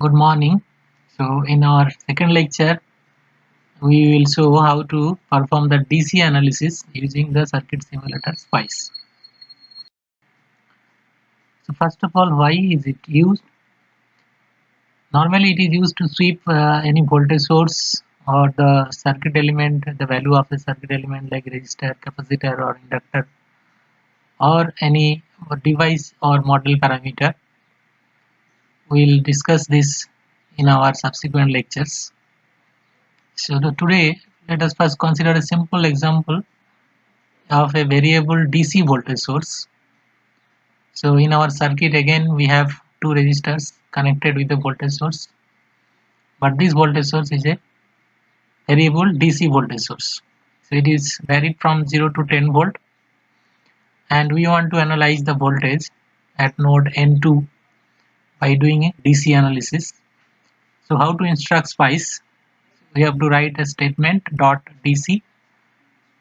Good morning. So in our second lecture, we will show how to perform the DC analysis using the circuit simulator SPICE. So first of all, why is it used? Normally it is used to sweep any voltage source or the circuit element, the value of the circuit element like resistor, capacitor or inductor, or any device or model parameter. We will discuss this in our subsequent lectures. So today, let us first consider a simple example of a variable DC voltage source. So in our circuit again we have two resistors connected with the voltage source, but this voltage source is a variable DC voltage source. So it is varied from 0 to 10 volt, and we want to analyze the voltage at node N2 by doing a DC analysis. So how to instruct SPICE? We have to write a statement dot DC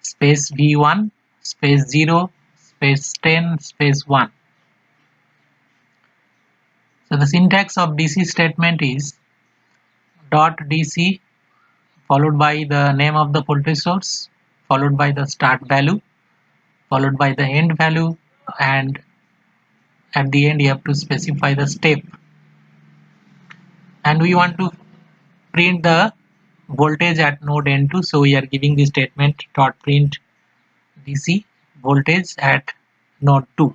space V1 space 0 space 10 space 1. So the syntax of DC statement is dot DC followed by the name of the voltage source, followed by the start value, followed by the end value, and at the end you have to specify the step. And we want to print the voltage at node N2, so we are giving the statement dot print DC voltage at node 2.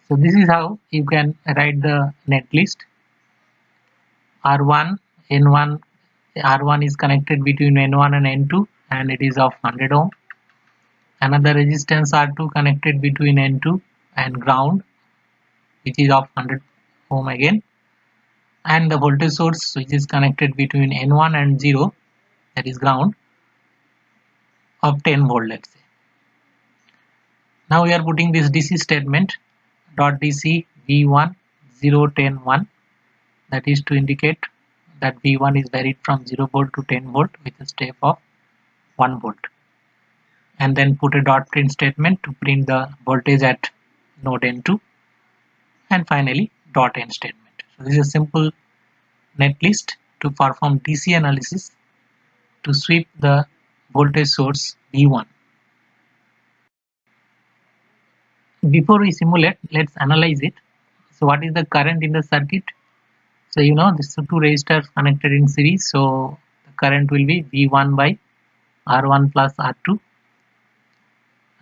So this is how you can write the netlist. R1, N1, R1 is connected between N1 and N2 and it is of 100 ohm. Another resistance R2 connected between N2 and ground, which is of 100 ohm again, and the voltage source which is connected between N1 and 0, that is ground, of 10 volt, let's say. Now we are putting this DC statement dot DC V1 0 10 1, that is to indicate that V1 is varied from 0 volt to 10 volt with a step of 1 volt, and then put a dot print statement to print the voltage at node N2, and finally dot end statement. So this is a simple netlist to perform DC analysis to sweep the voltage source V1. Before we simulate, let's analyze it. So what is the current in the circuit? So you know this two resistors connected in series, so the current will be V1 by R1 plus R2.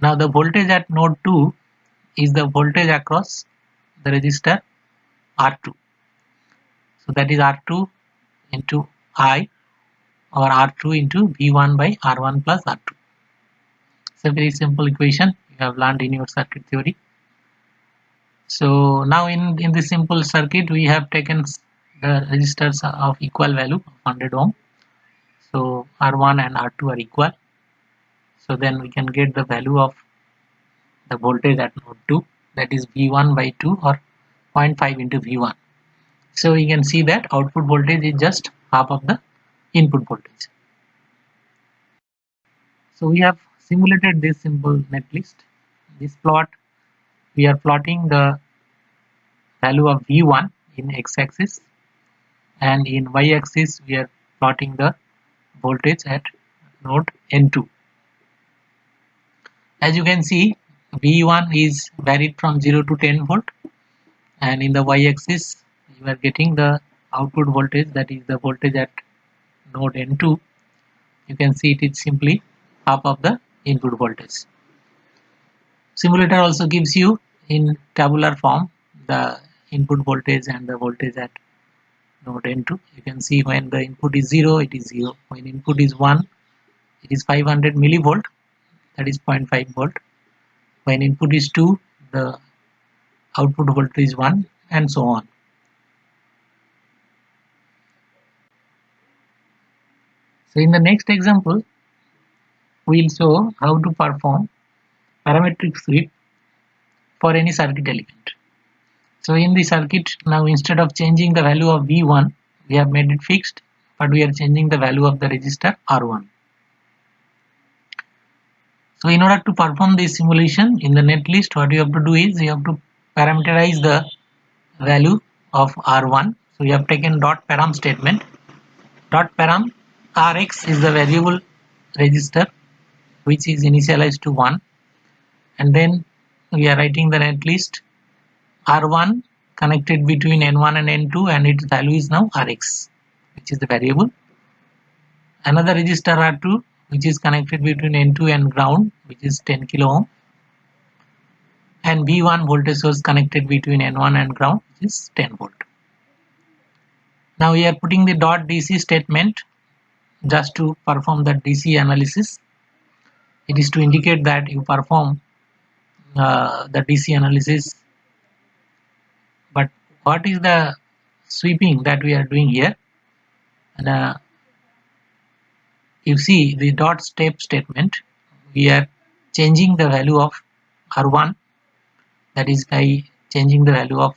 Now the voltage at node 2 is the voltage across the resistor R2. So that is R2 into I, or R2 into V1 by R1 plus R2. It's a very simple equation you have learned in your circuit theory. So now in this simple circuit we have taken the resistors of equal value of 100 ohm. So R1 and R2 are equal. So then we can get the value of the voltage at node 2, that is V1 by 2 or 0.5 into V1. So we can see that output voltage is just half of the input voltage. So we have simulated this simple netlist. This plot, we are plotting the value of V1 in x-axis, and in y-axis we are plotting the voltage at node N2. As you can see, V1 is varied from 0 to 10 volt, and in the y-axis you are getting the output voltage, that is the voltage at node N2. You can see it is simply half of the input voltage. Simulator also gives you in tabular form the input voltage and the voltage at node N2. You can see when the input is 0, it is 0. When input is 1, it is 500 millivolt, that is 0.5 volt. When input is 2, the output voltage is 1, and so on. So in the next example, we will show how to perform parametric sweep for any circuit element. So in the circuit, now instead of changing the value of V1, we have made it fixed, but we are changing the value of the resistor R1. So in order to perform this simulation in the netlist, what you have to do is you have to parameterize the value of R1. So we have taken dot param statement. Dot param Rx is the variable register which is initialized to 1, and then we are writing the netlist R1 connected between N1 and N2, and its value is now Rx, which is the variable. Another register R2 which is connected between N2 and ground, which is 10 kilo ohm, and V1 voltage source connected between N1 and ground, which is 10 volt. Now we are putting the dot DC statement just to perform the DC analysis. It is to indicate that you perform the DC analysis. But what is the sweeping that we are doing here? And you see the dot step statement, we are changing the value of R1, that is by changing the value of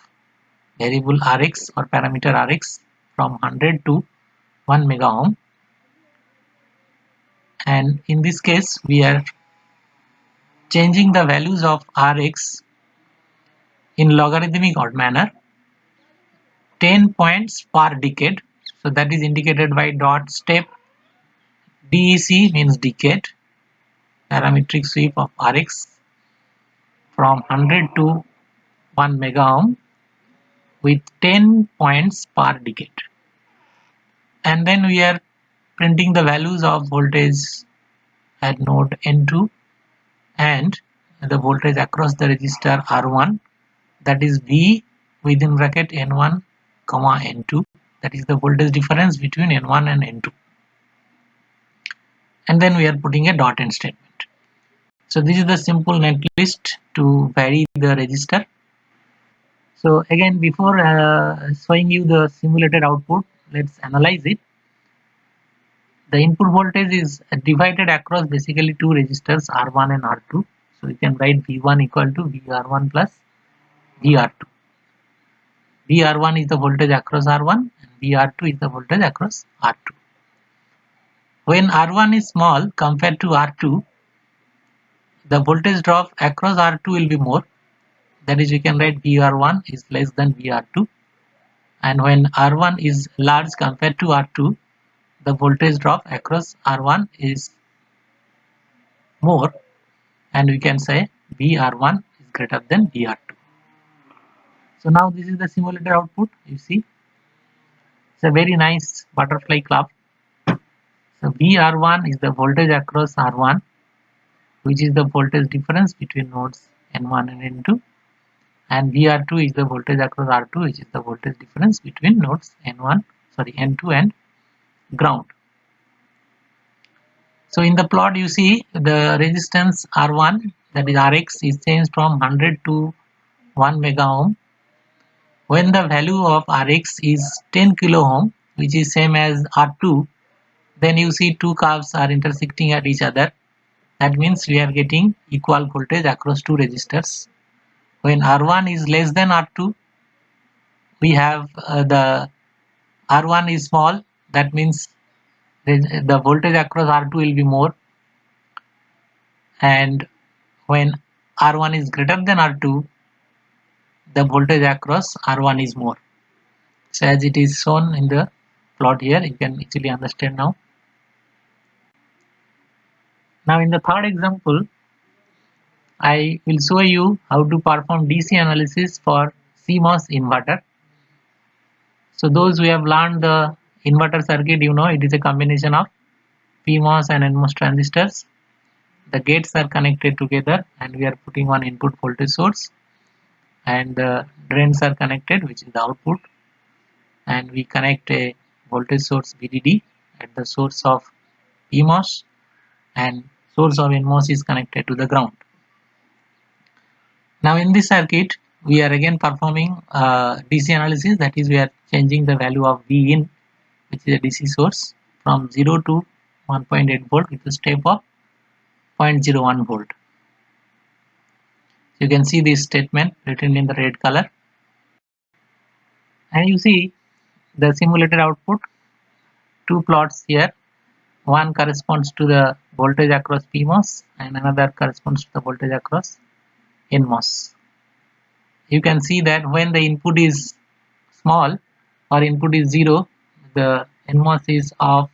variable Rx or parameter Rx from 100 to 1 mega ohm, and in this case we are changing the values of Rx in logarithmic odd manner, 10 points per decade. So that is indicated by dot step. DEC means decade, parametric sweep of Rx from 100 to 1 mega ohm with 10 points per decade. And then we are printing the values of voltage at node N2 and the voltage across the register R1, that is V within bracket N1 comma N2, that is the voltage difference between N1 and N2. And then we are putting a dot end statement. So this is the simple netlist to vary the register. So again, before showing you the simulated output, let's analyze it. The input voltage is divided across basically two registers R1 and R2. So you can write V1 equal to VR1 plus VR2. VR1 is the voltage across R1 and VR2 is the voltage across R2. When R1 is small compared to R2, the voltage drop across R2 will be more. That is, we can write VR1 is less than VR2. And when R1 is large compared to R2, the voltage drop across R1 is more, and we can say VR1 is greater than VR2. So now this is the simulated output. You see, it's a very nice butterfly club. So VR1 is the voltage across R1, which is the voltage difference between nodes N1 and N2, and VR2 is the voltage across R2, which is the voltage difference between nodes N2 and ground. So in the plot you see the resistance R1, that is Rx, is changed from 100 to 1 mega ohm when the value of Rx is 10 kilo ohm, which is same as R2. Then you see two curves are intersecting at each other. That means we are getting equal voltage across two resistors. When R1 is less than R2, we have the R1 is small, that means the voltage across R2 will be more, and when R1 is greater than R2, the voltage across R1 is more. So as it is shown in the plot here, you can actually understand now. Now in the third example, I will show you how to perform DC analysis for CMOS inverter. So those who have learned the inverter circuit, you know it is a combination of PMOS and NMOS transistors. The gates are connected together and we are putting one input voltage source, and the drains are connected, which is the output, and we connect a voltage source VDD at the source of PMOS, and source of NMOS is connected to the ground. Now in this circuit we are again performing DC analysis, that is we are changing the value of V in, which is a DC source, from 0 to 1.8 volt with a step of 0.01 volt. You can see this statement written in the red color, and you see the simulated output, two plots here. One corresponds to the voltage across PMOS and another corresponds to the voltage across NMOS. you can see that when the input is small or input is 0, the NMOS is off,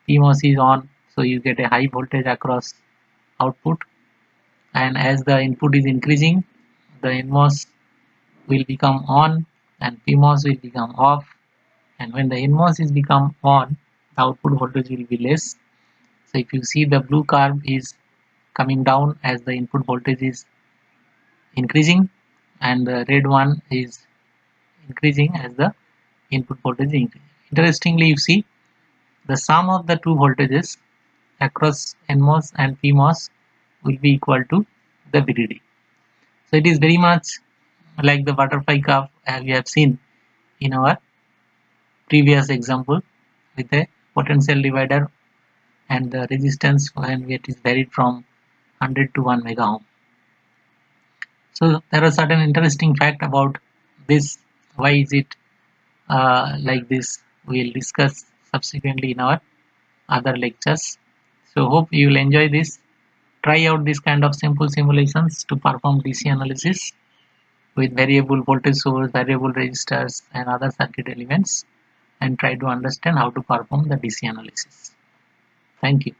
PMOS is on, so you get a high voltage across output. And as the input is increasing, the NMOS will become on and PMOS will become off. And when the NMOS is become on, the output voltage will be less. So if you see, the blue curve is coming down as the input voltage is increasing, and the red one is increasing as the input voltage is increasing. Interestingly, you see the sum of the two voltages across NMOS and PMOS will be equal to the VDD. So it is very much like the butterfly curve as we have seen in our previous example with a potential divider and the resistance when it is varied from 100 to 1 mega ohm. So there are certain interesting fact about this. Why is it like this? We will discuss subsequently in our other lectures. So hope you will enjoy this. Try out this kind of simple simulations to perform DC analysis with variable voltage source, variable resistors and other circuit elements, and try to understand how to perform the DC analysis. Thank you.